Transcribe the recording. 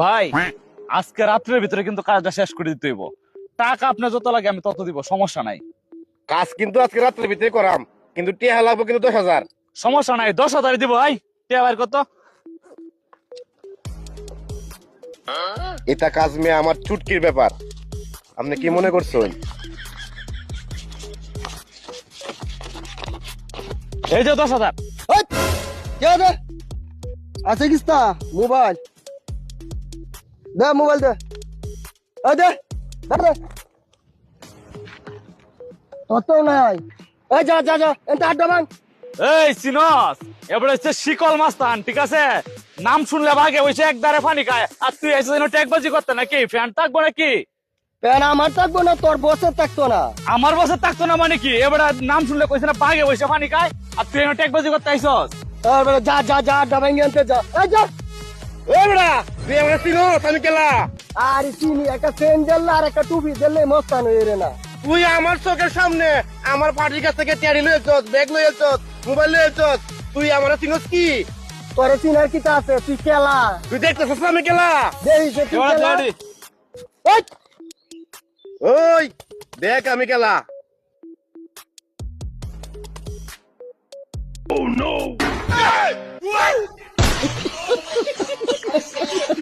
ভাই আজকে রাত্রের ভিতরে কিন্তু কাজটা শেষ করে দিতে হইব। টাকা আপনার যত লাগে আমি তত দিব, সমস্যা নাই। কাজ কিন্তু আজকে রাত্রের ভিতরে করাম, কিন্তু টিয়া লাগবো কিন্তু 10,000। সমস্যা নাই, 10,000 দিব। ভাই টিয়া বাইর কত? এটা কাজ মেয়ে আমার চুটকির ব্যাপার, আপনি কি মনে করছেন? এই যে 10,000। কে দে আছে কিস্তা মোবাইল দে, মোবাইল দে, এই দে দে কত নাই। এই যা যা যা এন্টা আড্ডা ভাঙ। এই সিনস, এবারে হচ্ছে শিকল মাস্তান, ঠিক আছে? নাম শুনলে ভাগে বসে একদারে পানি খায়, আর তুই এসে যেন ট্যাগবাজি করতে নাকি? ফ্যান থাকবো নাকি? প্যান আমার থাকবো না, তোর বসের থাকতো না। আমার বসে থাকতো না মানে কি? এবারে নাম শুনলে কইছে না ভাগে বসে পানি খায়, আর তুই এনে ট্যাগবাজি করতে আইছস? এবারে যা যা যা আড্ডা ভাঙি আনতে যা। এই যা। এ বেড়া, তুই আমার চিনোস আমি কেলা? আর চিনি একটা সেন্ডেল আর একটা টুপি দিলে মস্তান হয়ে রে না। তুই আমার চোখের সামনে আমার পার্টির কাছ থেকে টিয়ারি লইছস, ব্যাগ লইছস, মোবাইল লইছস, তুই আমার চিনোস কি? তোর চিনার কি আছে? তুই কেলা তুই দেখতেছস না আমি কেলা? দেখিস তুই এবারে কেলা। দেড়ি। এই, ওই দেখ আমি কেলা।